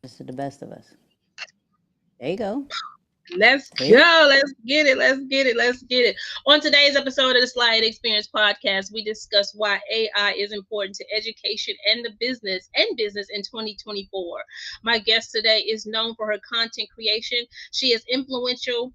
This is the best of us. There you go. Let's See? go. Let's get it. Let's get it. Let's get it. On today's episode of the Slide Experience podcast, we discuss why AI is important to education and the business in 2024. My guest today is known for her content creation. She is influential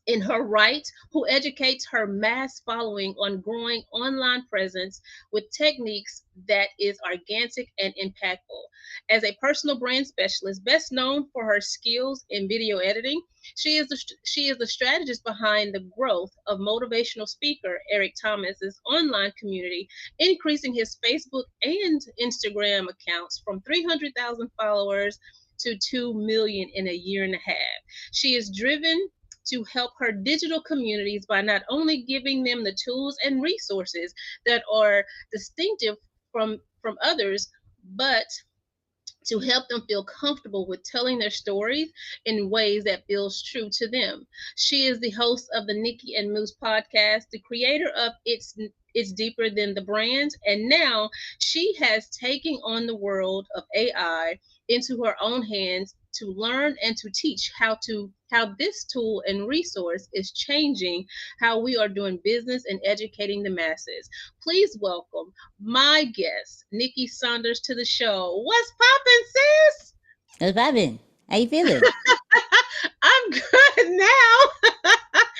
in her right, who educates her mass following on growing online presence with techniques that is organic and impactful. As a personal brand specialist, best known for her skills in video editing, she is the strategist behind the growth of motivational speaker Eric Thomas's online community, increasing his Facebook and Instagram accounts from 300,000 followers to 2 million in a year and a half. She is driven to help her digital communities by not only giving them the tools and resources that are distinctive from others, but to help them feel comfortable with telling their stories in ways that feels true to them. She is the host of the Nikki and Moose podcast, the creator of It's Deeper Than the Brand, and now she has taken on the world of AI into her own hands to learn and to teach how this tool and resource is changing how we are doing business and educating the masses. Please welcome my guest, Nicky Saunders, to the show. What's poppin', sis? What's poppin'? How you feeling? I'm good now.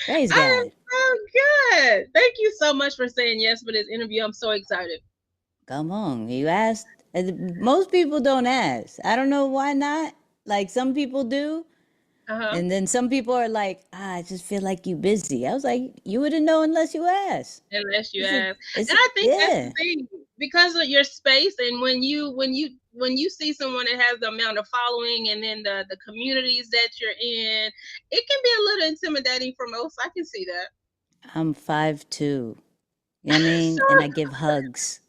Praise I am God. so good. Thank you so much for saying yes for this interview. I'm so excited. Come on. You asked. Most people don't ask. I don't know why not. Like some people do. Uh-huh. And then some people are like, I just feel like you busy. I was like, you wouldn't know unless you ask. Unless you It's a, ask. it's And a, I think that's the yeah. thing. Because of your space and when you see someone that has the amount of following and then the communities that you're in, it can be a little intimidating for most. I can see that. I'm 5'2". You know what I mean? And I give hugs.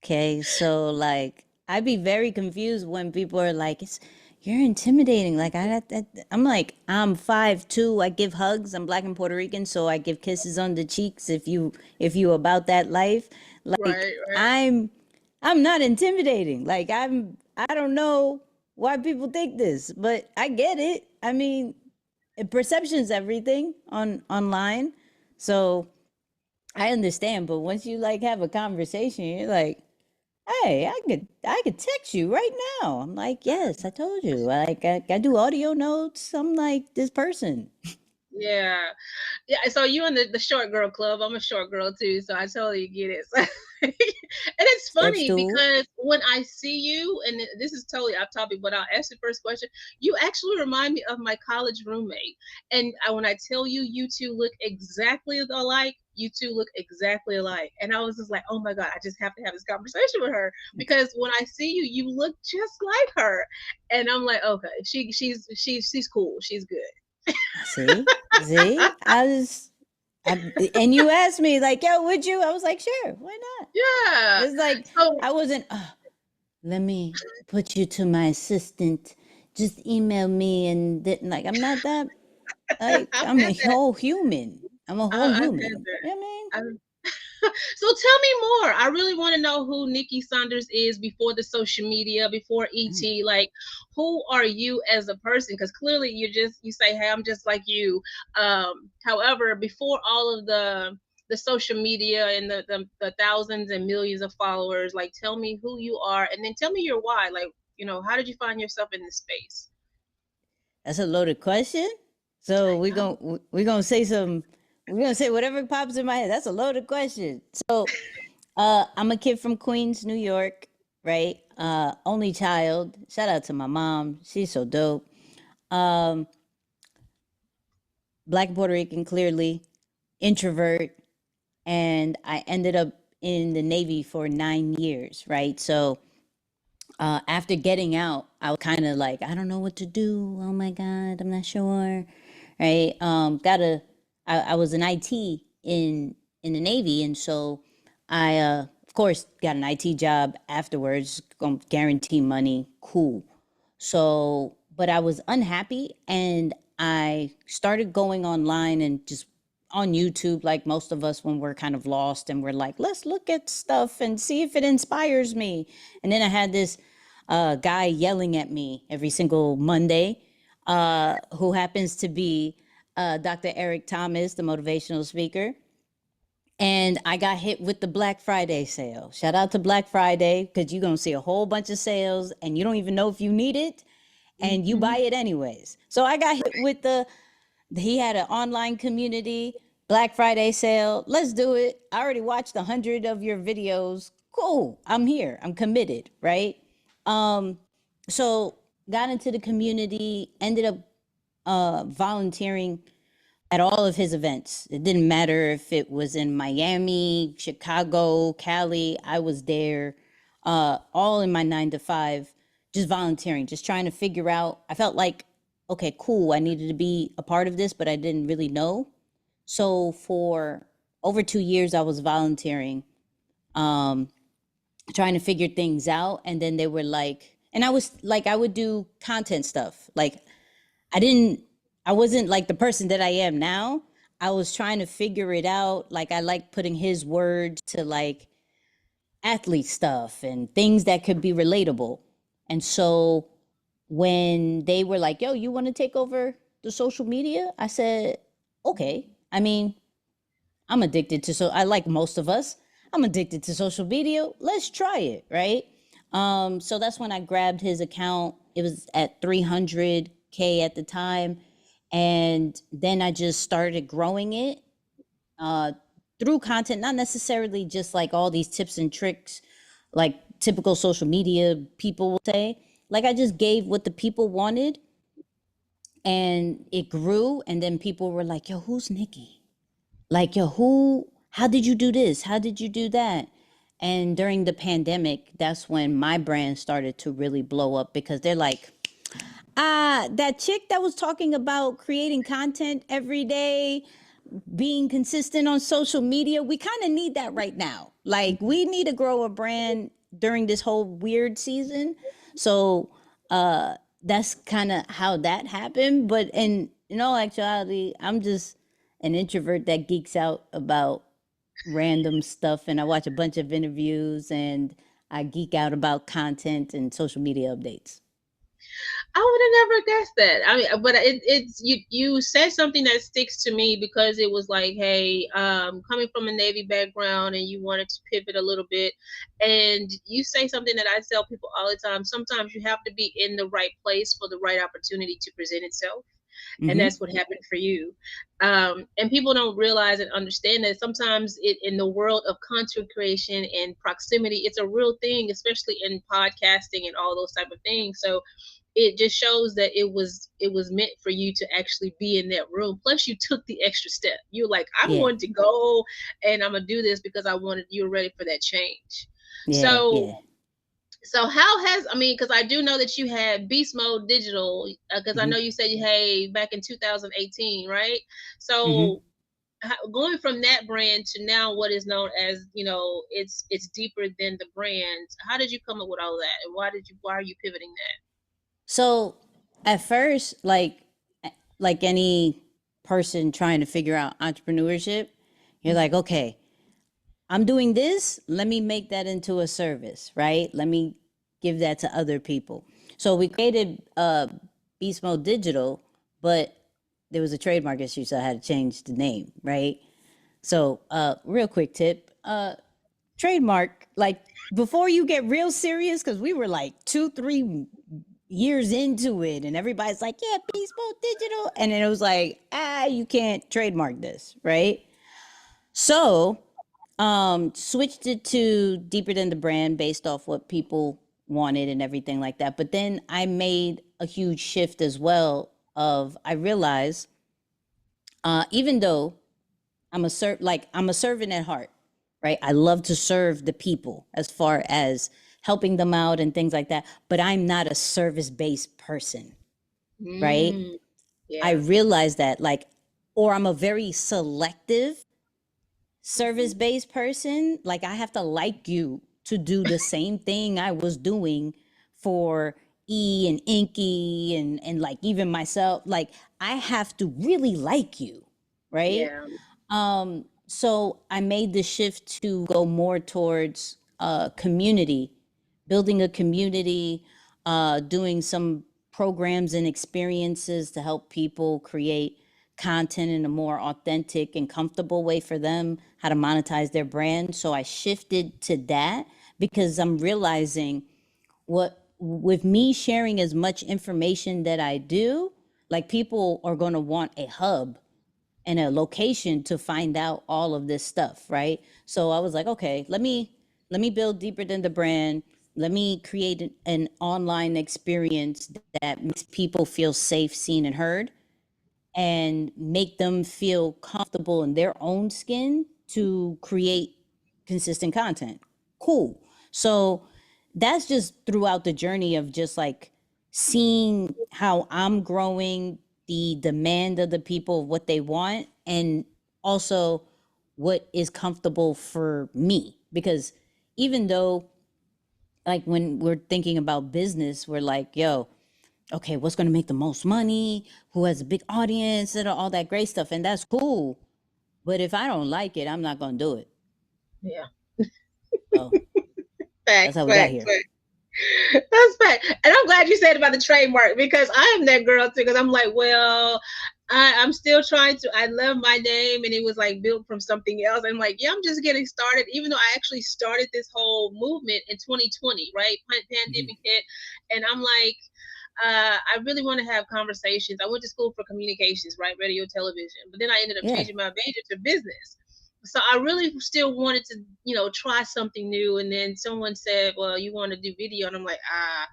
Okay, so like I'd be very confused when people are like, "You're intimidating." Like I'm like, I'm 5'2". I give hugs. I'm Black and Puerto Rican, so I give kisses on the cheeks. If you about that life, like Right, right. I'm not intimidating. Like I don't know why people think this, but I get it. I mean, perception's everything online, so I understand. But once you like have a conversation, you're like, hey, I could text you right now. I'm like, yes, I told you. Like I do audio notes. I'm like this person. Yeah. Yeah, so you in the short girl club. I'm a short girl too, so I totally get it. So, and it's Stretch funny tool. because when I see you, and this is totally off topic, but I'll ask the first question. You actually remind me of my college roommate, and when I tell you, you two look exactly alike. You two look exactly alike, and I was just like, "Oh my god, I just have to have this conversation with her because when I see you, you look just like her." And I'm like, "Okay, she's cool. She's good." See, and you asked me like, yo, would you? I was like, sure, why not? Yeah. It's like So I wasn't. Let me put you to my assistant. Just email me and like I'm not that. Like I've I'm a had that. whole human. I'm a whole I've had human. that. You know what I mean? So tell me more. I really want to know who Nikki Saunders is before the social media, before Mm. ET. Like, who are you as a person? Because clearly you say, hey, I'm just like you. However, before all of the social media and the thousands and millions of followers, like, tell me who you are, and then tell me your why. Like, how did you find yourself in this space? That's a loaded question. So I know. we gonna say some. We're gonna say whatever pops in my head. That's a loaded question. So I'm a kid from Queens, New York, right? Only child. Shout out to my mom. She's so dope. Um, Black and Puerto Rican, clearly. Introvert. And I ended up in the Navy for 9 years, right? So after getting out, I was kind of like, I don't know what to do. Oh my God, I'm not sure. Right? I was an IT in the Navy, and so I of course got an IT job afterwards, gonna guarantee money, cool. So, but I was unhappy, and I started going online and just on YouTube, like most of us when we're kind of lost and we're like, let's look at stuff and see if it inspires me. And then I had this a guy yelling at me every single Monday, who happens to be Dr. Eric Thomas, the motivational speaker. And I got hit with the Black Friday sale. Shout out to Black Friday, because you're going to see a whole bunch of sales and you don't even know if you need it and you buy Mhm. it anyways. So I got hit with he had an online community, Black Friday sale. Let's do it. I already watched 100 of your videos. Cool. I'm here. I'm committed, right? Um, so got into the community, ended up volunteering at all of his events. It didn't matter if it was in Miami, Chicago, Cali. I was there, all in my 9 to 5, just volunteering, just trying to figure out. I felt like, okay, cool. I needed to be a part of this, but I didn't really know. So for over 2 years, I was volunteering, um, trying to figure things out. And then they were like, and I was like, I would do content stuff. Like, I didn't, I wasn't like the person that I am now. I was trying to figure it out. Like, I like putting his words to like athlete stuff and things that could be relatable. And so when they were like, yo, you want to take over the social media? I said, okay. I mean, I'm addicted to, so I like most of us, I'm addicted to social media. Let's try it, right? So that's when I grabbed his account. It was at 300K at the time. And then I just started growing it uh, through content, not necessarily just like all these tips and tricks, like typical social media people will say. Like, I just gave what the people wanted, and it grew. And then people were like, yo, who's Nikki? Like, yo, how did you do this? How did you do that? And during the pandemic, that's when my brand started to really blow up, because they're like, that chick that was talking about creating content every day, being consistent on social media, we kind of need that right now. Like, we need to grow a brand during this whole weird season. So that's kind of how that happened. But in all actuality, I'm just an introvert that geeks out about random stuff, and I watch a bunch of interviews, and I geek out about content and social media updates. I would have never guessed that. I mean, but it's you said something that sticks to me because it was like, hey, coming from a Navy background and you wanted to pivot a little bit, and you say something that I tell people all the time. Sometimes you have to be in the right place for the right opportunity to present itself, and Mm-hmm. that's what happened for you. And people don't realize and understand that sometimes in the world of content creation and proximity, it's a real thing, especially in podcasting and all those type of things. So it just shows that it was meant for you to actually be in that room. Plus, you took the extra step. You're like, I'm Yeah, going to go and I'm gonna do this because I wanted you're ready for that change. yeah, So yeah. so how has I mean, because I do know that you had Beast Mode Digital, because I Mm-hmm. know you said, hey, back in 2018, right? Mm-hmm. So going from that brand to now what is known as, it's deeper than the brand. How did you come up with all that, and why are you pivoting that? So at first, like any person trying to figure out entrepreneurship, you're like, okay, I'm doing this. Let me make that into a service, right? Let me give that to other people. So we created Beast Mode Digital, but there was a trademark issue, so I had to change the name, right? So, real quick tip, trademark, like, before you get real serious, because we were like 2, 3 years into it, and everybody's like, yeah, Beast Mode Digital. And then it was like, you can't trademark this, right? So, switched it to deeper than the brand based off what people wanted and everything like that. But then I made a huge shift as well. Of I realized, even though I'm a servant at heart, right? I love to serve the people as far as helping them out and things like that. But I'm not a service based person, right? Mm, I yeah. realize that, like, or I'm a very selective service based person. Like, I have to like you to do the same thing I was doing for E and Inky, and like even myself. Like, I have to really like you, right? Yeah. So I made the shift to go more towards community, building a community, doing some programs and experiences to help people create content in a more authentic and comfortable way for them, how to monetize their brand. So I shifted to that because I'm realizing what with me sharing as much information that I do, like people are going to want a hub and a location to find out all of this stuff, right? So I was like, okay, let me build deeper than the brand. Let me create an online experience that makes people feel safe, seen, and heard, and make them feel comfortable in their own skin to create consistent content. Cool. So that's just throughout the journey of just like seeing how I'm growing, the demand of the people, what they want, and also what is comfortable for me. Because even though, like, when we're thinking about business, we're like, yo, okay, what's going to make the most money? Who has a big audience and all that great stuff. And that's cool. But if I don't like it, I'm not going to do it. Yeah. So that's Facts, how we got facts, here. facts. That's fact. And I'm glad you said about the trademark because I am that girl too. Because I'm like, well, I'm still trying to. I love my name, and it was like built from something else. I'm like, yeah, I'm just getting started. Even though I actually started this whole movement in 2020, right? Mhm. Pandemic hit, and I'm like, I really want to have conversations. I went to school for communications, right? Radio, television, but then I ended up Yeah. changing my major to business. So I really still wanted to, try something new. And then someone said, "Well, you want to do video?" And I'm like, I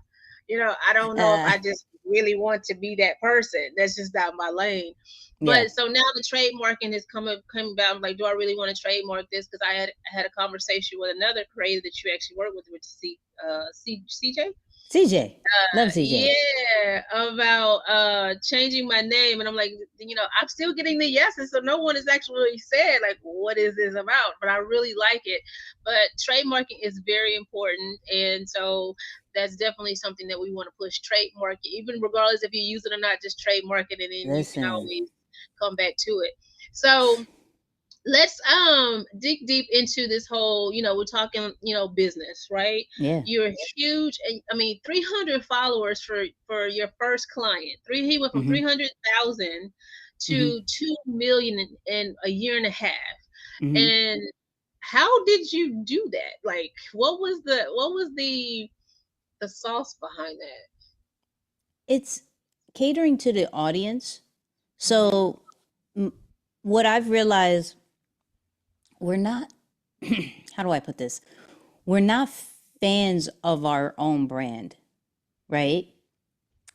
don't know if Uh, I just really want to be that person. That's just not my lane. yeah. But so now the trademarking has come about. I'm like, do I really want to trademark this? Because I had a conversation with another creator that you actually work with, which is CJ. CJ. Love CJ. Yeah, about changing my name, and I'm like, I'm still getting the yeses, so no one has actually said like, what is this about? But I really like it. But trademarking is very important, and so that's definitely something that we want to push. Trademark it, even regardless if you use it or not, just trademark it, and then you can Listen. always come back to it. So let's dig deep into this whole, we're talking, business, right? Yeah. You're huge, and I mean 300 followers for your first client. He went from Mm-hmm. 300,000 Mm-hmm. to 2 million in a year and a half. Mm-hmm. And how did you do that? Like, what was the sauce behind that? It's catering to the audience. Hmm. So, m- what I've realized, we're not, how do I put this? We're not fans of our own brand, right?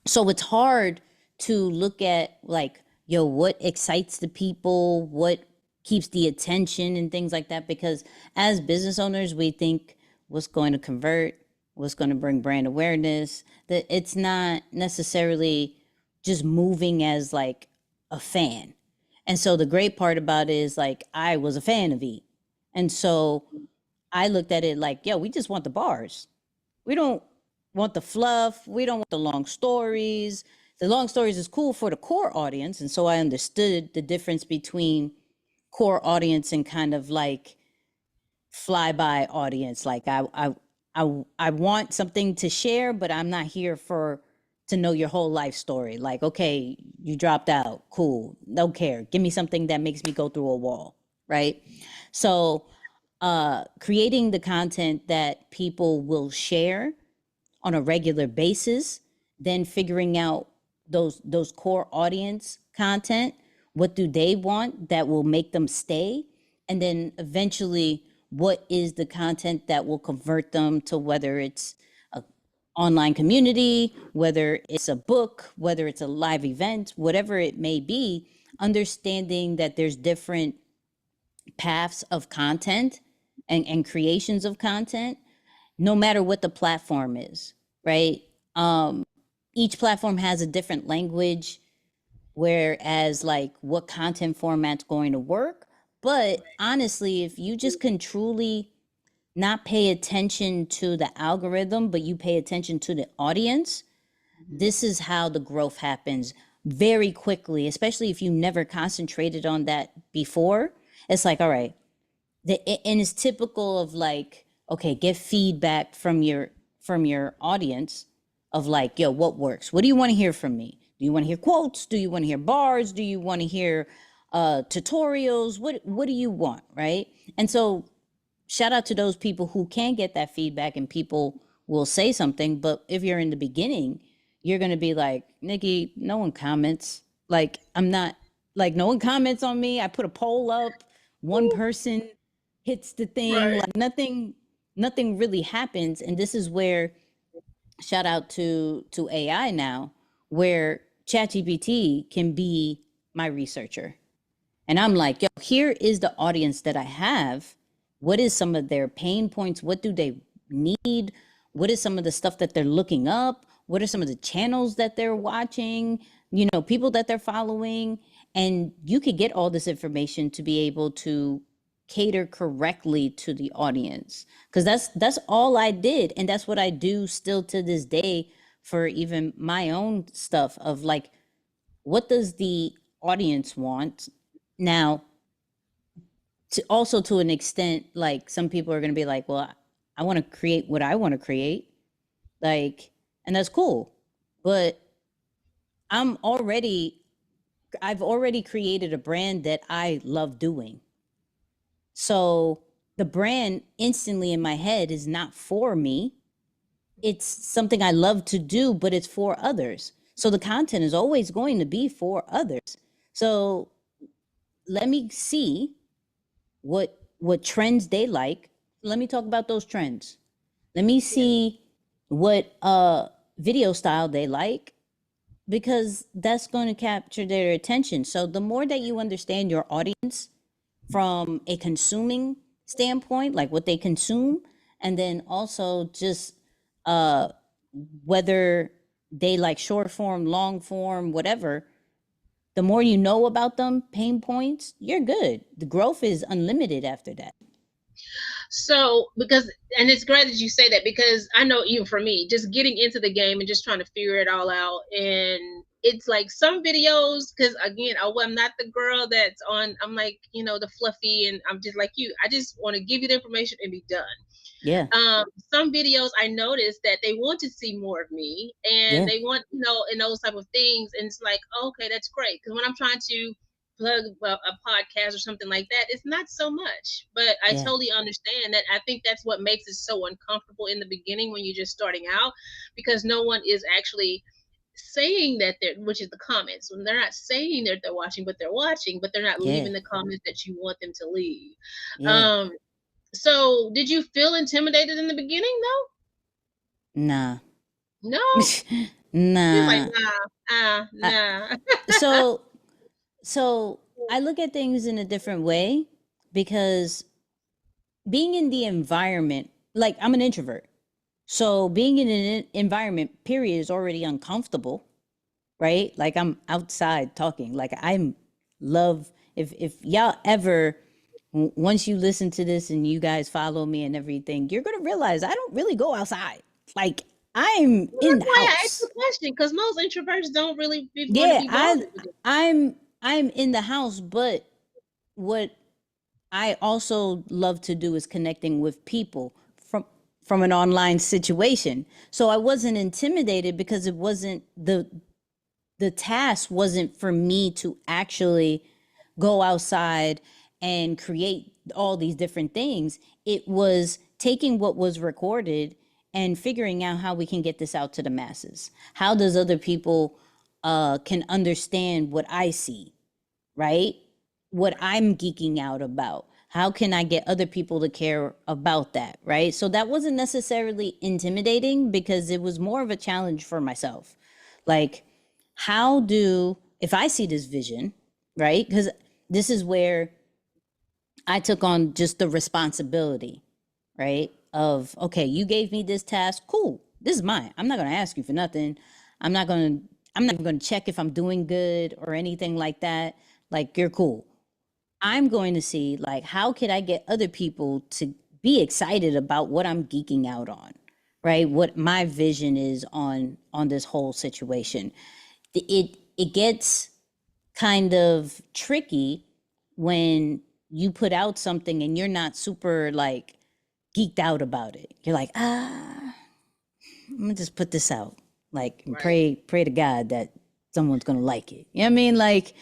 So it's hard to look at like, yo, what excites the people, what keeps the attention and things like that, because as business owners we think what's going to convert, what's going to bring brand awareness, that it's not necessarily just moving as like a fan. And so the great part about it is like I was a fan of E, and so I looked at it like, yo, we just want the bars. We don't want the fluff. We don't want the long stories. The long stories is cool for the core audience. And so I understood the difference between core audience and kind of like flyby audience. Like I want something to share, but I'm not here for to know your whole life story. Like, okay, you dropped out. Cool. Don't care. Give me something that makes me go through a wall. Right. So creating the content that people will share on a regular basis, then figuring out those core audience content, what do they want that will make them stay, and then eventually what is the content that will convert them to, whether it's a online community, whether it's a book, whether it's a live event, whatever it may be. Understanding that there's different paths of content and creations of content, no matter what the platform is, right? Each platform has a different language, whereas like what content format's going to work. But honestly, if you just can truly not pay attention to the algorithm, but you pay attention to the audience, this is how the growth happens very quickly, especially if you never concentrated on that before. It's like, all right, and it's typical of like, okay, get feedback from your audience, of like, yo, what works? What do you want to hear from me? Do you want to hear quotes? Do you want to hear bars? Do you want to hear tutorials? What do you want, right? And so shout out to those people who can get that feedback and people will say something. But if you're in the beginning, you're going to be like, Nikki, no one comments. Like, I'm not, like, no one comments on me. I put a poll up, one person hits the thing, Right. like nothing really happens. And this is where, shout out to AI now, where ChatGPT can be my researcher. And I'm like, yo, here is the audience that I have. What is some of their pain points? What do they need? What is some of the stuff that they're looking up? What are some of the channels that they're watching? You know, people that they're following. And you could get all this information to be able to cater correctly to the audience. Because that's all I did. And that's what I do still to this day for even my own stuff of like, what does the audience want? Now, to also to an extent, like some people are going to be like, well, I want to create what I want to create. Like, and that's cool. But I'm already, I've already created a brand that I love doing. So the brand instantly in my head is not for me. It's something I love to do, but it's for others. So the content is always going to be for others. So let me see what trends they like. Let me talk about those trends. Let me see what video style they like, because that's going to capture their attention. So the more that you understand your audience from a consuming standpoint, like what they consume, and then also just uh whether they like short form, long form, whatever, the more you know about them, pain points, you're good. The growth is unlimited after that. So, because, and it's great that you say that, because I know even for me, just getting into the game and just trying to figure it all out. And it's like some videos, because again, I'm not the girl that's on, I'm like, the fluffy, and I'm just like you. I just want to give you the information and be done. Yeah. Some videos I noticed that they want to see more of me, and Yeah. they want, and those type of things. And it's like, okay, that's great. Because when I'm trying to plug a podcast or something like that, it's not so much. But I Yeah. totally understand that. I think that's what makes it so uncomfortable in the beginning when you're just starting out, because no one is actually saying that they're, which is the comments, when they're not saying that they're watching, but they're watching, but they're not Yeah. leaving the comments that you want them to leave. Yeah. um so did you feel intimidated in the beginning though? Nah. No. She's like, Nah. I, nah. so so I look at things in a different way, because being in the environment, like I'm an introvert. So being in an environment, period, is already uncomfortable, right? Like I'm outside talking. Like I'm love, if y'all ever, once you listen to this and you guys follow me and everything, you're gonna realize I don't really go outside. Like I'm Well, in that's the why I asked the house. question, because most introverts don't really want to Yeah, be bothered with it. I'm in the house, but what I also love to do is connecting with people from an online situation. So I wasn't intimidated because it wasn't the task wasn't for me to actually go outside and create all these different things. It was taking what was recorded and figuring out how we can get this out to the masses. How does other people can understand what I see, right? What I'm geeking out about. How can I get other people to care about that, right? So that wasn't necessarily intimidating, because it was more of a challenge for myself. Like, how do, if I see this vision, right? Because this is where I took on just the responsibility, right? Of, okay, you gave me this task, cool. This is mine. I'm not going to ask you for nothing. I'm not going to, I'm not even going to check if I'm doing good or anything like that. Like, you're cool. I'm going to see, like, how could I get other people to be excited about what I'm geeking out on, right? What my vision is on this whole situation. It gets kind of tricky when you put out something and you're not super like geeked out about it. You're like, I'm gonna just put this out. Like, and Right. pray to God that someone's gonna like it. You know what I mean? Like,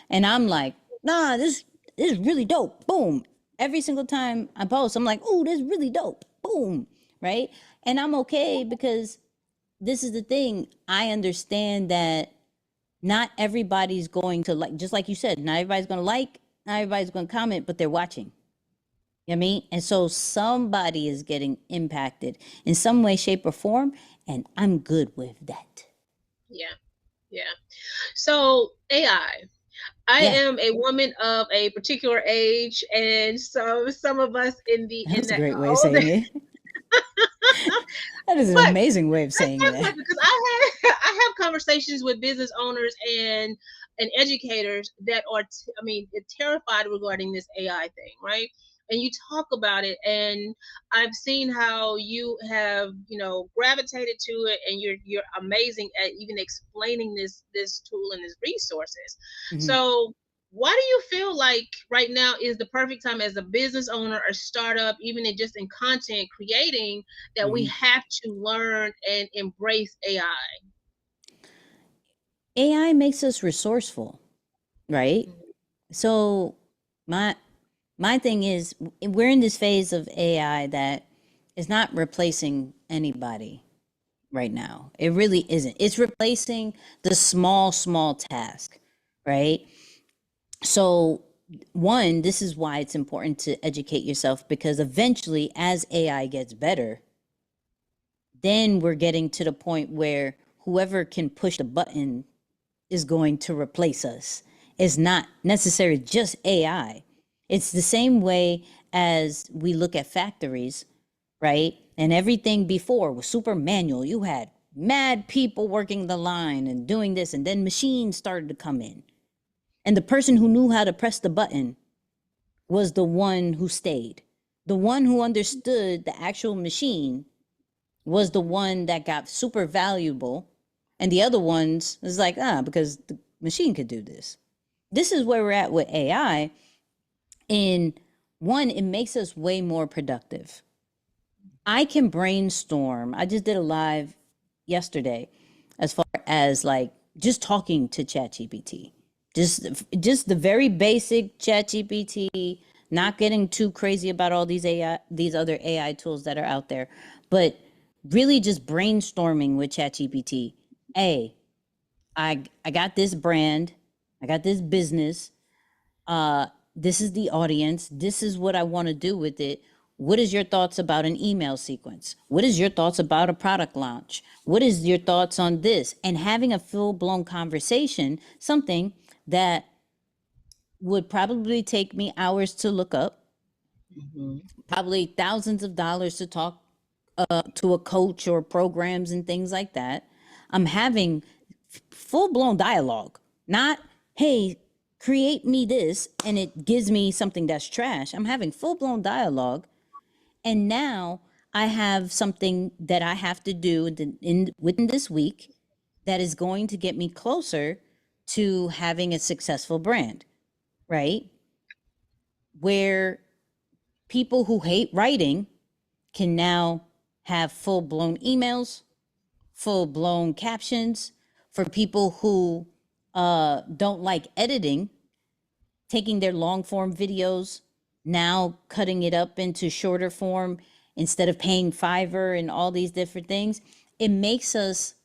and I'm like, nah, this is really dope. Boom. Every single time I post, I'm like, oh, this is really dope. Boom. Right. And I'm okay because this is the thing. I understand that not everybody's going to like, just like you said, not everybody's going to like, not everybody's going to comment, but they're watching. You know what I mean? And so somebody is getting impacted in some way, shape, or form. And I'm good with that. Yeah. Yeah. So I Yeah. am a woman of a particular age, and so some of us in the That in was a the great way of older, saying it. That is an but amazing way of saying that's that. like because I have conversations with business owners and educators that are I mean terrified regarding this AI thing, right? And you talk about it, and I've seen how you have gravitated to it, and you're amazing at even explaining this tool and these resources. Mhm. So why do you feel like right now is the perfect time as a business owner or startup, even in just in content creating, that we Mhm. have to learn and embrace AI? AI makes us resourceful, right? So my my thing is we're in this phase of AI that is not replacing anybody right now. It really isn't. It's replacing the small task, right? So one, this is why it's important to educate yourself because eventually as AI gets better, then we're getting to the point where whoever can push the button is going to replace us. It's not necessarily just AI. It's the same way as we look at factories, right? And everything before was super manual. You had mad people working the line and doing this, and then machines started to come in. And the person who knew how to press the button was the one who stayed. The one who understood the actual machine was the one that got super valuable, and the other ones is like, because the machine could do this. This is where we're at with AI. In one, it makes us way more productive. I can brainstorm. I just did a live yesterday as far as like just talking to ChatGPT. Just the very basic ChatGPT, not getting too crazy about all these other AI tools that are out there, but really just brainstorming with ChatGPT. Hey, I got this brand, I got this business, uh, this is the audience, this is what I want to do with it. What is your thoughts about an email sequence? What is your thoughts about a product launch? What is your thoughts on this? And having a full-blown conversation, something that would probably take me hours to look up, Mm-hmm. probably thousands of dollars to talk to a coach or programs and things like that. I'm having full blown dialogue, not, hey, create me this and it gives me something that's trash. I'm having full blown dialogue. And now I have something that I have to do within this week that is going to get me closer to having a successful brand, right? Where people who hate writing can now have full blown emails, full blown captions. For people who don't like editing, taking their long form videos, now cutting it up into shorter form instead of paying Fiverr and all these different things. It makes us,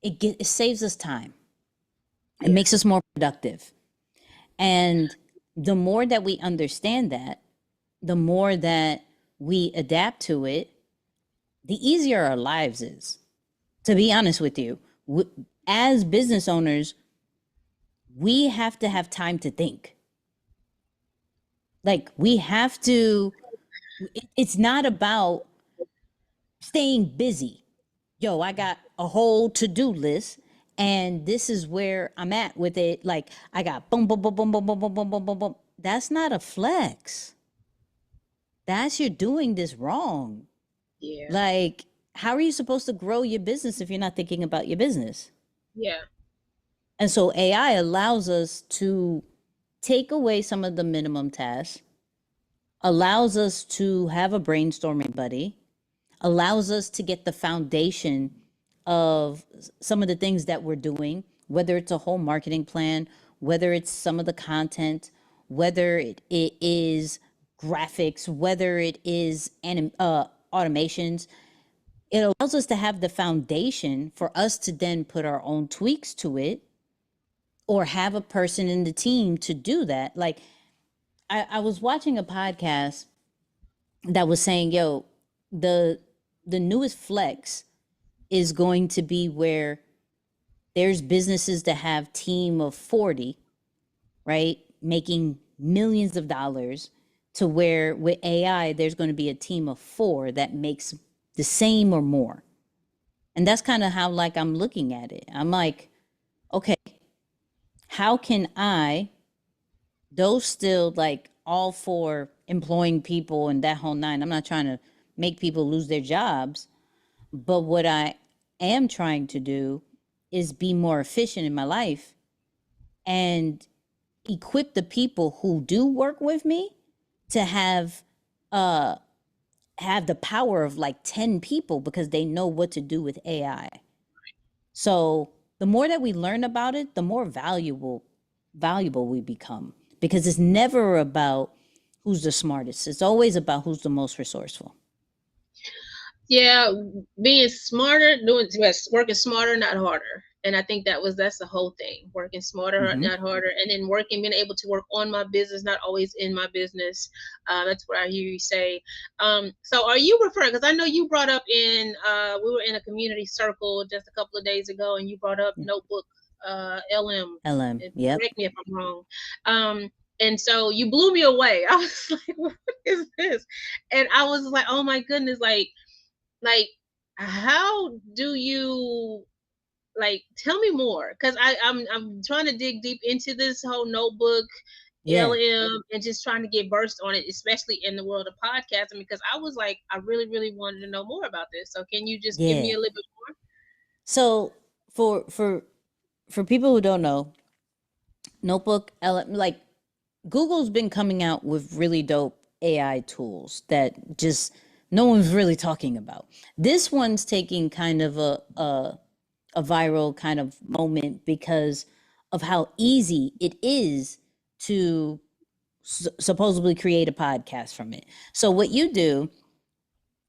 it saves us time. It Yeah. makes us more productive. And the more that we understand that, the more that we adapt to it, the easier our lives is. To be honest with you, as business owners, we have to have time to think. Like, we have to, it's not about staying busy. Yo, I got a whole to do list, and this is where I'm at with it. Like, I got boom, boom, boom, boom, boom, boom, boom, boom, boom, boom, boom. That's not a flex. That's you're doing this wrong. Yeah. Like, how are you supposed to grow your business if you're not thinking about your business? Yeah. And so AI allows us to take away some of the minimum tasks, allows us to have a brainstorming buddy, allows us to get the foundation of some of the things that we're doing, whether it's a whole marketing plan, whether it's some of the content, whether it is graphics, whether it is automations. It allows us to have the foundation for us to then put our own tweaks to it, or have a person in the team to do that. Like I was watching a podcast that was saying, yo, the the newest flex is going to be where there's businesses that have team of 40, right? Making millions of dollars, to where with AI, there's going to be a team of 4 that makes the same or more. And that's kind of how like I'm looking at it. I'm like, okay, how can I, though still like all for employing people and that whole nine, I'm not trying to make people lose their jobs, but what I am trying to do is be more efficient in my life and equip the people who do work with me to uh have the power of like 10 people, because they know what to do with AI. So the more that we learn about it, the more valuable we become, because it's never about who's the smartest. It's always about who's the most resourceful. Yeah, being smarter, doing yes, working smarter, not harder. And I think that's the whole thing. Working smarter, Mm-hmm. not harder, and then being able to work on my business, not always in my business. That's what I hear you say. So are you referring? Because I know you brought up we were in a community circle just a couple of days ago, and you brought up Notebook, LM. LM. And Yep. correct me if I'm wrong. And so you blew me away. I was like, what is this? And I was like, oh my goodness, like how do you, like, tell me more, because I'm trying to dig deep into this whole Notebook, Yeah. LM, and just trying to get versed on it, especially in the world of podcasting, because I was like, I really really wanted to know more about this. So can you just give me Yeah. a little bit more? So for people who don't know, Notebook LM, like Google's been coming out with really dope AI tools that just no one's really talking about. This one's taking kind of a viral kind of moment because of how easy it is to supposedly create a podcast from it. So what you do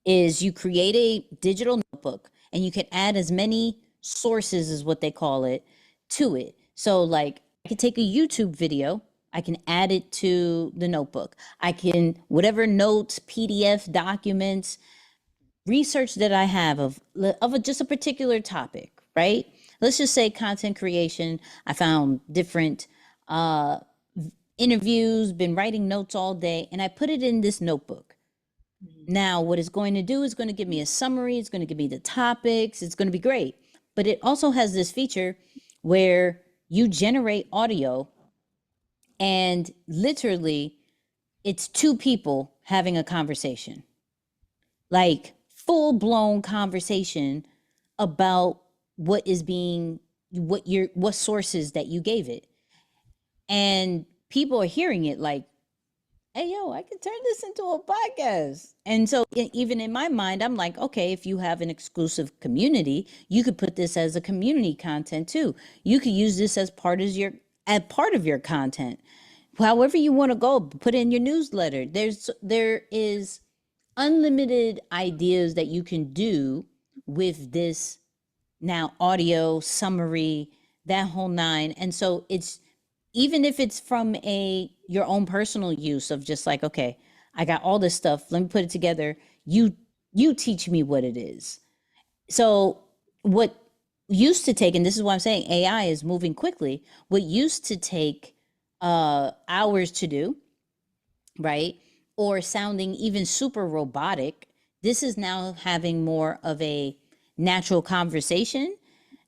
is you create a digital notebook, and you can add as many sources, is what they call it, to it. So like I could take a YouTube video, I can add it to the notebook. I can, whatever notes, PDF documents, research that I have just a particular topic, right? Let's just say content creation. I found different uh interviews, been writing notes all day, and I put it in this notebook. Now, what it's going to do is going to give me a summary, it's going to give me the topics, it's going to be great. But it also has this feature where you generate audio, and literally it's 2 people having a conversation, like full blown conversation about what sources that you gave it. And people are hearing it like, hey, yo, I could turn this into a podcast. And so even in my mind, I'm like, okay, if you have an exclusive community, you could put this as a community content too. You could use this as part of your content. However you want to go, put in your newsletter. There is unlimited ideas that you can do with this now, audio summary, that whole nine. And so it's, even if it's from your own personal use of just like, okay, I got all this stuff, let me put it together, you teach me what it is. So what used to take, and this is why I'm saying AI is moving quickly, what used to take hours to do, right, or sounding even super robotic, this is now having more of a natural conversation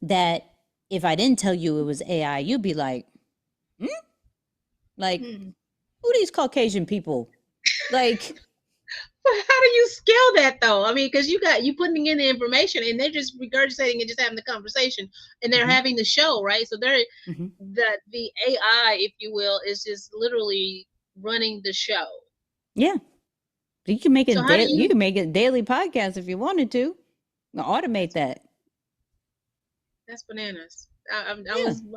that if I didn't tell you it was AI, you'd be like, like, Hmm. who these Caucasian people? Like, But how do you scale that though? I mean, because you putting in the information, and they're just regurgitating and just having the conversation, and they're mhm, having the show, right? So they're mhm. the AI, if you will, is just literally running the show. Yeah, you can make So it how do daily. You you? can make it daily podcast if you wanted to. Automate that. That's bananas. Yeah.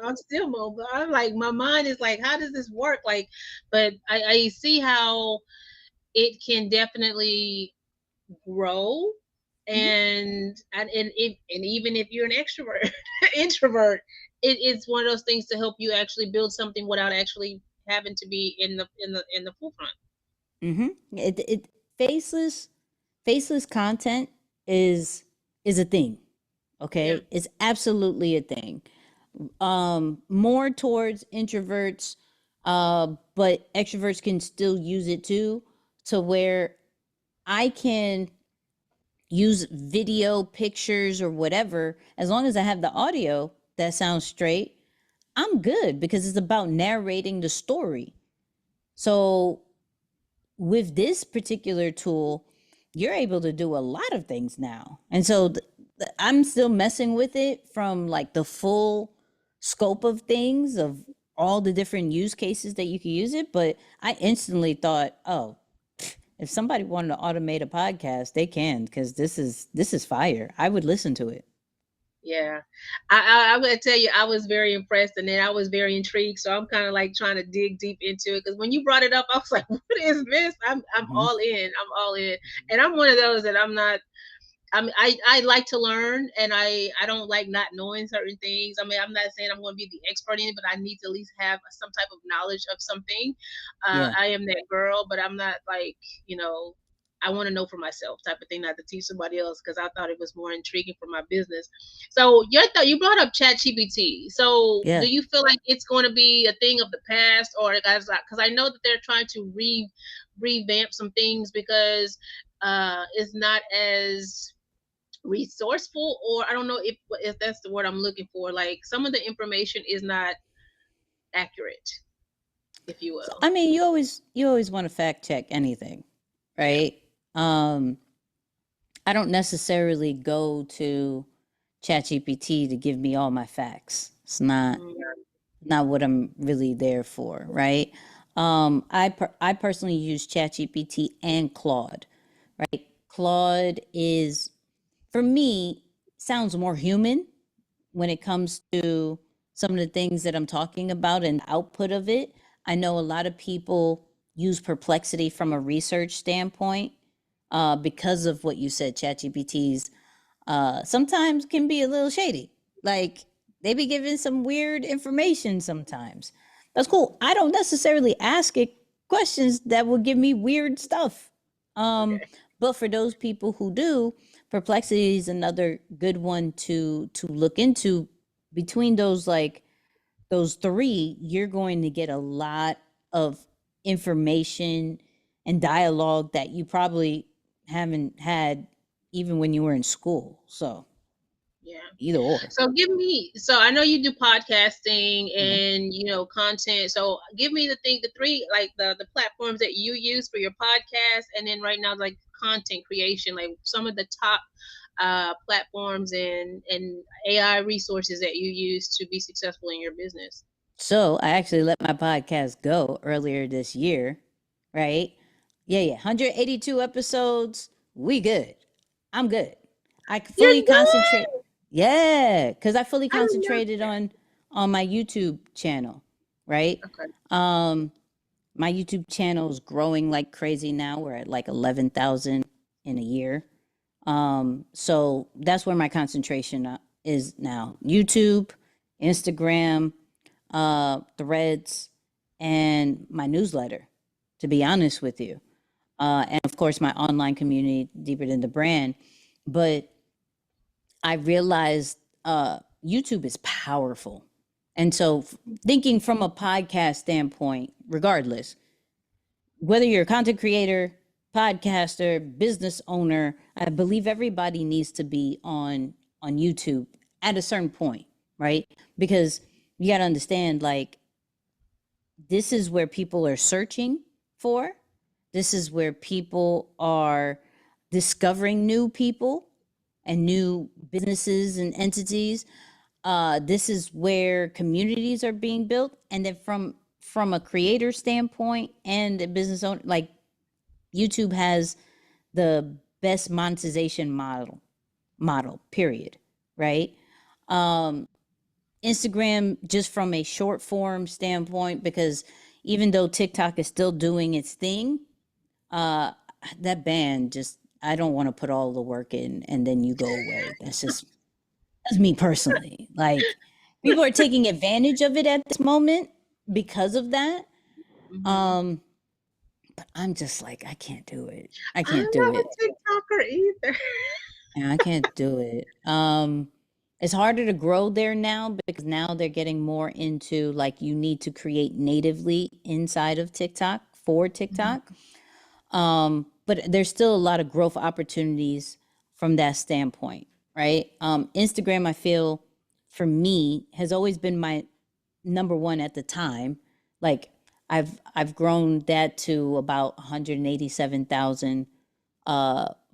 I'm still mobile. I'm like, my mind is like, how does this work? Like, but I see how it can definitely grow, Mhm. and even if you're an extrovert, introvert, it's one of those things to help you actually build something without actually having to be in the forefront. It faceless faceless content is is a thing. Yeah. Okay, it's absolutely a thing. More towards introverts, but extroverts can still use it too. To where I can use video, pictures, or whatever, as long as I have the audio that sounds straight, I'm good because it's about narrating the story. So with this particular tool, you're able to do a lot of things now. And so I'm still messing with it from like the full scope of things of all the different use cases that you can use it, but I instantly thought, "Oh, if somebody wanted to automate a podcast, they can because this is fire. I would listen to it." Yeah, I'm gonna tell you, I was very impressed, and then I was very intrigued. So I'm kind of like trying to dig deep into it because when you brought it up, I was like, "What is this?" I'm Mhm. all in. I'm all in, and I'm one of those that I'm not. I like to learn, and I don't like not knowing certain things. I mean, I'm not saying I'm going to be the expert in it, but I need to at least have some type of knowledge of something. Yeah. I am that girl, but I'm not like, I want to know for myself type of thing, not to teach somebody else, because I thought it was more intriguing for my business. So you brought up ChatGPT. So Yeah. do you feel like it's going to be a thing of the past, or guys, because I know that they're trying to revamp some things because it's not as resourceful, or I don't know if that's the word I'm looking for. Like some of the information is not accurate, if you So will. I mean, you always want to fact check anything, Yeah. right? Um I don't necessarily go to ChatGPT to give me all my facts. It's Mm, not what I'm really there for, right? I personally use ChatGPT and Claude, right? Claude is, for me, sounds more human when it comes to some of the things that I'm talking about and the output of it. I know a lot of people use Perplexity from a research standpoint because of what you said. ChatGPT's sometimes can be a little shady. Like they be giving some weird information sometimes. That's cool. I don't necessarily ask it questions that will give me weird stuff. Um, okay. but for those people who do, perplexity is another good one to look into. Between those those three, you're going to get a lot of information and dialogue that you probably haven't had even when you were in school. So Yeah. either or. So I know you do podcasting Yeah. and content. So give me the three, like the platforms that you use for your podcast, and then right now, like content creation, like some of the top platforms and AI resources that you use to be successful in your business. So I actually let my podcast go earlier this year, right? Yeah. 182 episodes. We good. I'm good. I You're fully concentrate. good. Yeah, because I fully I didn't know concentrated that. on my YouTube channel, right? Okay. Um, my YouTube channel is growing like crazy now. We're at like 11,000 in a year. So that's where my concentration is now. YouTube, Instagram, Threads, and my newsletter, to be honest with you. And of course, my online community, Deeper Than the Brand. But I realized YouTube is powerful. And so, thinking from a podcast standpoint, regardless, whether you're a content creator, podcaster, business owner, I believe everybody needs to be on YouTube at a certain point, right? Because you got to understand, like, this is where people are searching for. This is where people are discovering new people and new businesses and entities. This is where communities are being built. And then from a creator standpoint and a business owner, like YouTube has the best monetization model, period, right? Instagram just from a short form standpoint, because even though TikTok is still doing its thing, uh, that band just, I don't want to put all the work in and then you go away. That's me personally. Like, people are taking advantage of it at this moment because of that. Mm-hmm. Um, but I'm just like, I can't do it. I I'm can't do not a it. TikToker either. And I can't do it. It's harder to grow there now because now they're getting more into like you need to create natively inside of TikTok for TikTok. But there's still a lot of growth opportunities from that standpoint, right? Instagram, I feel for me has always been my number one at the time. Like I've grown that to about 187,000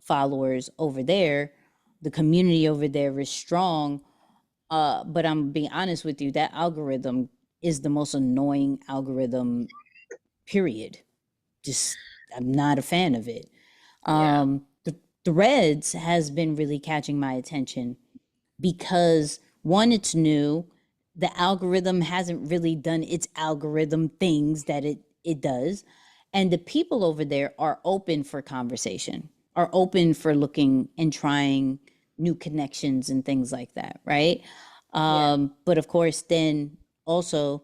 followers over there. The community over there is strong. But I'm being honest with you, that algorithm is the most annoying algorithm, period. Just, I'm not a fan of it. Yeah. The Threads has been really catching my attention because one, it's new. The algorithm hasn't really done its algorithm things that it does. And the people over there are open for conversation, are open for looking and trying new connections and things like that, right? Yeah. But of course, then also,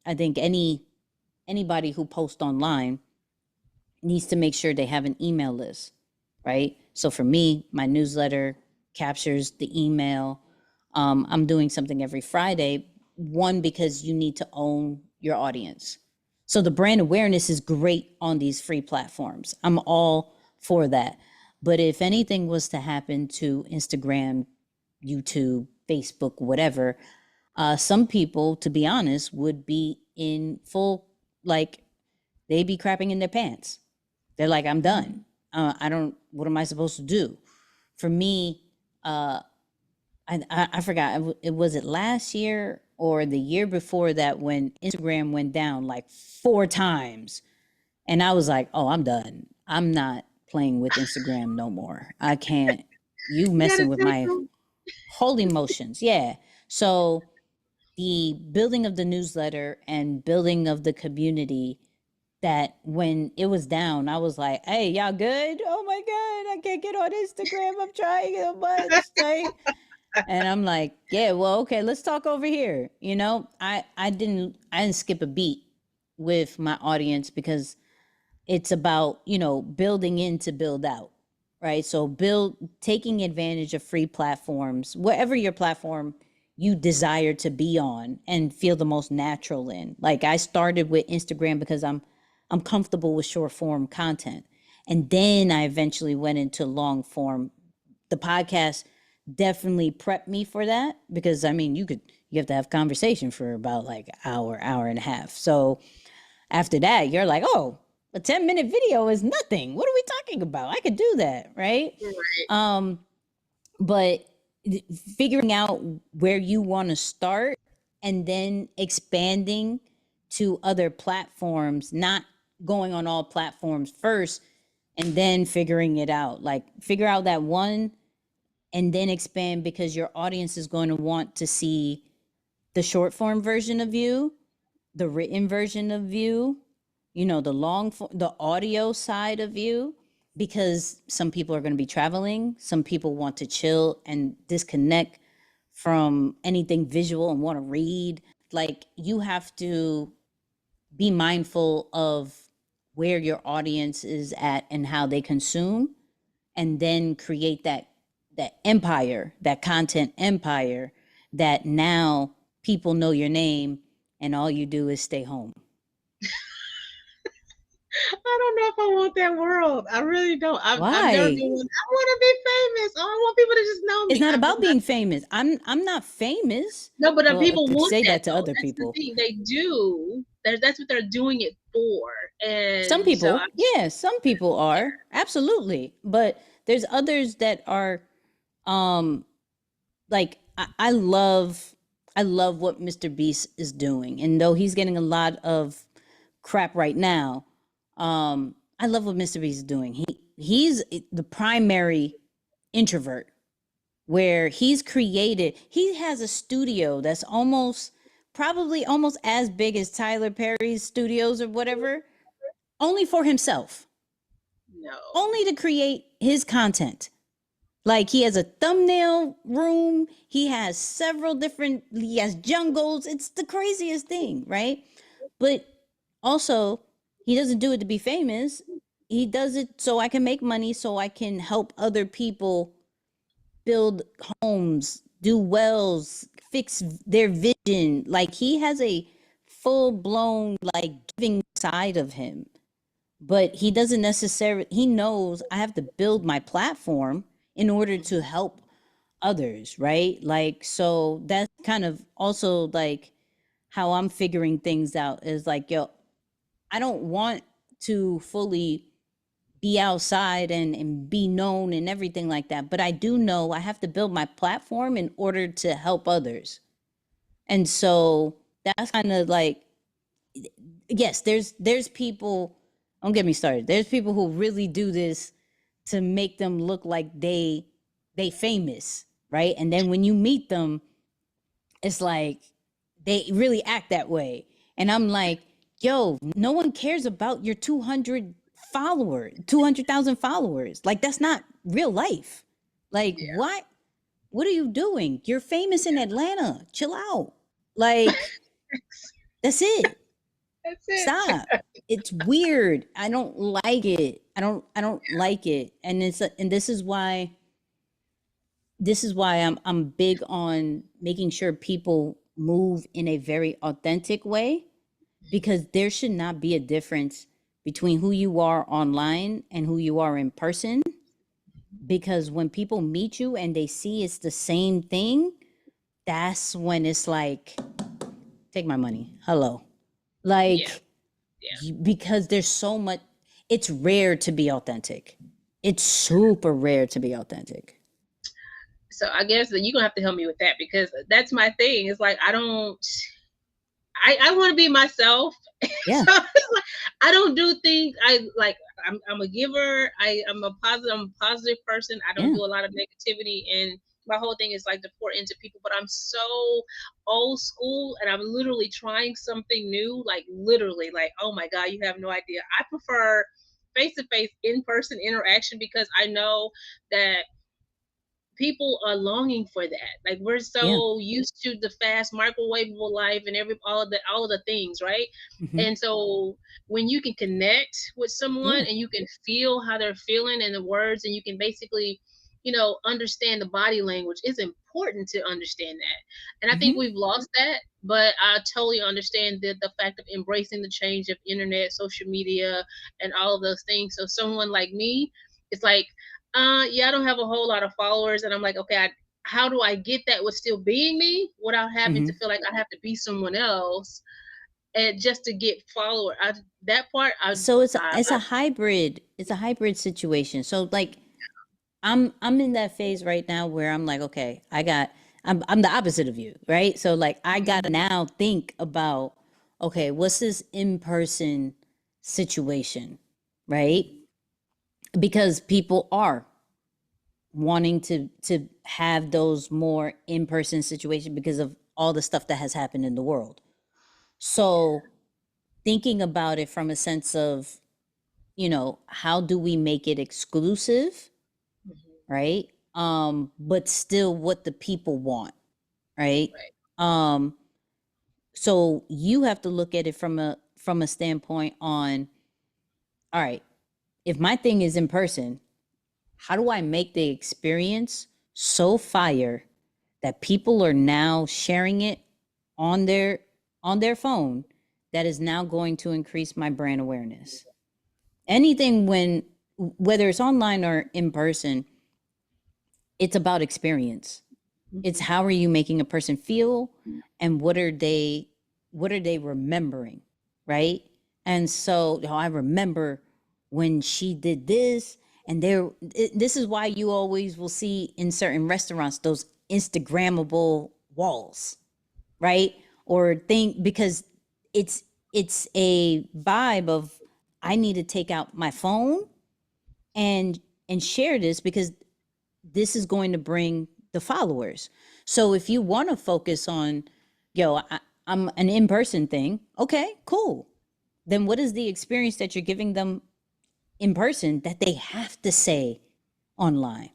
I think anybody who posts online needs to make sure they have an email list, right? So for me, my newsletter captures the email. I'm doing something every Friday, one, because you need to own your audience. So the brand awareness is great on these free platforms. I'm all for that. But if anything was to happen to Instagram, YouTube, Facebook, whatever, some people, to be honest, would be in full, like, they'd be crapping in their pants. They're like, I'm done. I don't, what am I supposed to do? For me, I forgot, it was it last year or the year before that when Instagram went down like 4 times. And I was like, oh, I'm done. I'm not playing with Instagram no more. I can't. You You gotta messing with take my them. whole emotions. Yeah. So the building of the newsletter and building of the community, that when it was down, I was like, hey, y'all good? Oh my God, I can't get on Instagram. I'm trying so much. Like, and I'm like, yeah, well, okay, let's talk over here. I didn't skip a beat with my audience because it's about, building in to build out, right? So taking advantage of free platforms, wherever your platform you desire to be on and feel the most natural in. Like, I started with Instagram because I'm comfortable with short form content. And then I eventually went into long form. The podcast definitely prepped me for that because I mean, you have to have conversation for about like hour and a half. So after that, you're like, oh, a 10-minute video is nothing. What are we talking about? I could do that, right? Right. Um, but figuring out where you want to start and then expanding to other platforms, not going on all platforms first and then figuring it out. Like, figure out that one and then expand, because your audience is going to want to see the short form version of you, the written version of you, the audio side of you, because some people are going to be traveling, some people want to chill and disconnect from anything visual and want to read. Like, you have to be mindful of where your audience is at and how they consume, and then create that empire, that content empire, that now people know your name and all you do is stay home. I don't know if I want that world. I really don't. I've never Why? been one. I want to be famous. I want people to just know It's me. not I'm just about not. being famous. I'm not famous. No, but Well, people to want say that that to though. other That's the people. thing. They do. That's what they're doing it for. Some And so people, yeah, some people are. Absolutely. But there's others that are, um like, I love what Mr. Beast is doing. And though he's getting a lot of crap right now, I love what Mr. Beast is doing. He's the primary introvert, where he has a studio that's probably almost as big as Tyler Perry's studios or whatever, only for himself, No. only to create his content. Like he has a thumbnail room, he has jungles. It's the craziest thing, right? But also, he doesn't do it to be famous. He does it so I can make money, so I can help other people build homes, do wells, fix their vision. Like he has a full blown like giving side of him. But he doesn't necessarily he knows I have to build my platform in order to help others, right? Like so that's kind of also like how I'm figuring things out is like, yo, I don't want to fully be outside and be known and everything like that. But I do know I have to build my platform in order to help others. And so that's kind of like, yes, there's people, don't get me started. There's people who really do this to make them look like they famous, right? And then when you meet them, it's like they really act that way. And I'm like, yo, no one cares about your 200,000 followers. Like that's not real life. Like Yeah. what are you doing? You're famous in Atlanta. Chill out. Like that's it. That's it. Stop. It's weird. I don't like it. I don't like it. And and this is why I'm big on making sure people move in a very authentic way, because there should not be a difference between who you are online and who you are in person, because when people meet you and they see it's the same thing, that's when it's like, take my money. Hello. Yeah. Like Yeah. because there's so much, it's rare to be authentic. It's super rare to be authentic. So I guess that you're gonna have to help me with that because that's my thing. It's like I want to be myself. Yeah. So it's like, I don't do things. I'm a giver. I'm a positive person. I don't Yeah. do a lot of negativity, and my whole thing is like to pour into people. But I'm so old school, and I'm literally trying something new. Like literally, like oh my god, you have no idea. I prefer face to face, in person interaction because I know that people are longing for that. Like we're Yeah. so used to the fast microwavable life and all of the things, right? Hmm. And so when you can connect with someone Yeah. and you can feel how they're feeling and the words and you can basically, understand the body language, it's important to understand that. And I think Hmm. we've lost that, but I totally understand the fact of embracing the change of internet, social media, and all of those things. So someone like me, it's like yeah, I don't have a whole lot of followers, and I'm like, okay, how do I get that with still being me without having to Hmm. feel like I have to be someone else, and just to get follower? That part, So it's a hybrid situation. So like I'm in that phase right now where I'm like, okay, I'm the opposite of you, right? So like I gotta now think about, okay, what's this in-person situation, right? Because people are wanting to have those more in-person situations because of all the stuff that has happened in the world. So thinking about it from a sense of, how do we make it exclusive, Mhm. right? But still what the people want, right? Right. Um, so you have to look at it from a standpoint on, all right, if my thing is in person, how do I make the experience so fire that people are now sharing it on their phone, that is now going to increase my brand awareness? Anything, whether it's online or in person, it's about experience. It's Mhm. how are you making a person feel, and what are they remembering, right? And so, I remember when she did this, and this is why you always will see in certain restaurants those Instagrammable walls, right? Or think, because it's it's a vibe of, I need to take out my phone and share this, because this is going to bring the followers. So if you want to focus on, I'm an in-person thing, okay, cool. Then what is the experience that you're giving them in person that they have to say online?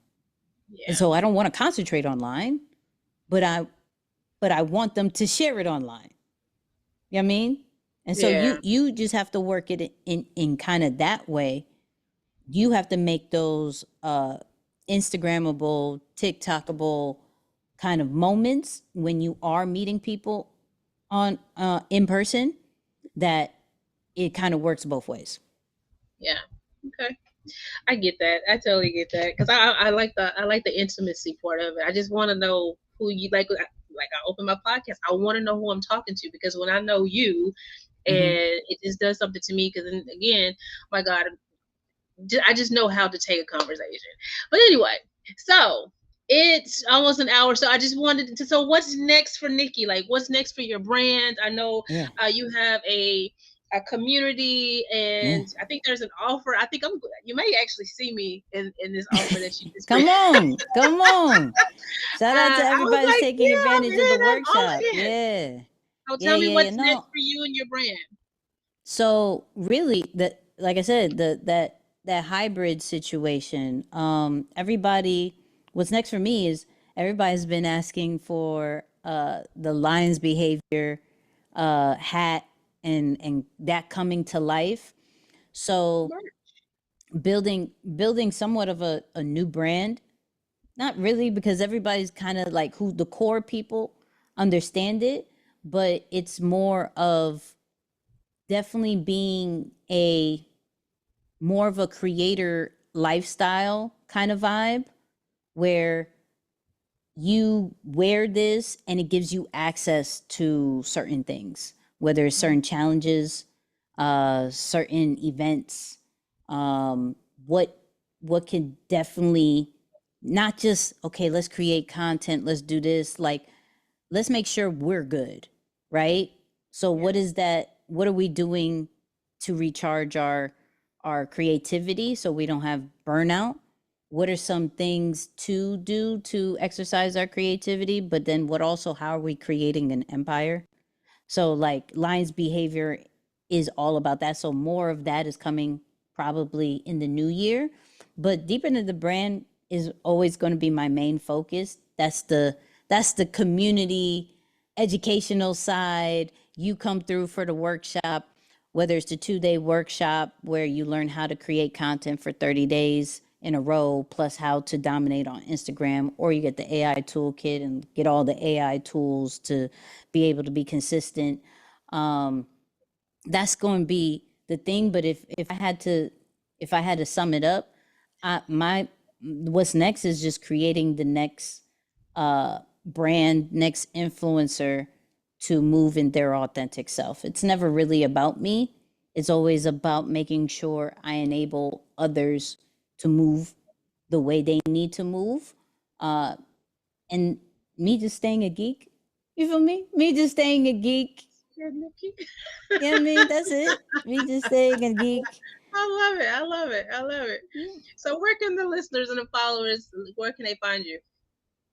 And Yeah. so I don't want to concentrate online, but I want them to share it online. You know what I mean? And so Yeah. you just have to work it in kind of that way. You have to make those Instagrammable, TikTokable kind of moments when you are meeting people on in person, that it kind of works both ways. Yeah. Okay. I get that. I totally get that because I like the intimacy part of it. I just want to know who you like. I open my podcast. I want to know who I'm talking to because when I know you, and Mm-hmm. it just does something to me. Because again, my God, I just know how to take a conversation. But anyway, so it's almost an hour. So I just wanted to. So what's next for Nikki? Like, what's next for your brand? I know Yeah. you have a community, Yeah. and I think there's an offer. I think you may actually see me in this offer that you just. Come on, come on. Shout out to I was everybody who's like, taking yeah, I'm advantage of the in. I'm all workshop. in. Yeah. So Yeah, tell me yeah, yeah. what's next No. for you and your brand. So really, that, like I said, that hybrid situation. Everybody. What's next for me is everybody's been asking for the Lions behavior hat and that coming to life. So building somewhat of a new brand. Not really, because everybody's kind of like who the core people understand it, but it's more of definitely being a more of a creator lifestyle kind of vibe, where you wear this and it gives you access to certain things, whether it's certain challenges, certain events, um, what what can definitely not just, okay, let's create content, let's do this, like let's make sure we're good, right? So Yeah. what is that? What are we doing to recharge our creativity so we don't have burnout? What are some things to do to exercise our creativity? But then what also, how are we creating an empire? So like Lions behavior is all about that. So more of that is coming probably in the new year. But deep into the brand is always going to be my main focus. That's the community educational side. You come through for the workshop, whether it's the 2-day workshop where you learn how to create content for 30 days in a row, plus how to dominate on Instagram, or you get the AI toolkit and get all the AI tools to be able to be consistent. Um, that's going to be the thing. But if I had to sum it up, my what's next is just creating the next brand, next influencer to move in their authentic self. It's never really about me. It's always about making sure I enable others to move the way they need to move. Uh, and me just staying a geek. You feel me? Me just staying a geek. Good, Nikki. Yeah, I mean, that's it. Me just staying a geek. I love it. I love it. I love it. Yeah. So where can the listeners and the followers, where can they find you?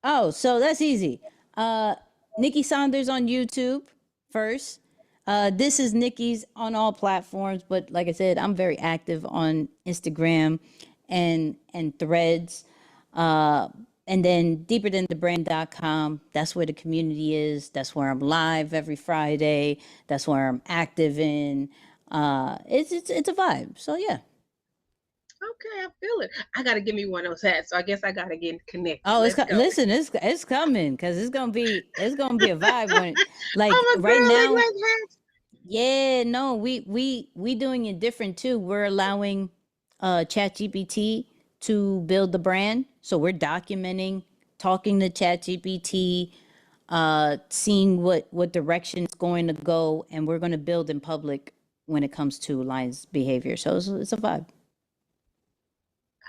Oh, so that's easy. Uh, Nicky Saunders on YouTube first. This is Nikki's on all platforms, but like I said, I'm very active on Instagram and Threads. Uh, and then deeperthanthebrand.com. That's where the community is. That's where I'm live every Friday. That's where I'm active in. It's a vibe. So yeah. Okay, I feel it. I gotta give me one of those hats, so I guess I gotta get connected. Oh, Let's go. listen, it's coming because it's gonna be a vibe when, like I'm a right girl that now. like hats. Yeah, no, we doing it different too. We're allowing ChatGPT to build the brand. So we're documenting, talking to ChatGPT, seeing what direction it's going to go, and we're going to build in public when it comes to Lions behavior. So it's a vibe.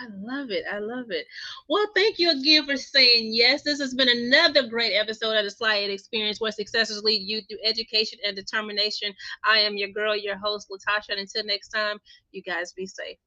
I love it. I love it. Well, thank you again for saying yes. This has been another great episode of the S.E.E Experience, where successes lead you through education and determination. I am your girl, your host, Latasha. And until next time, you guys be safe.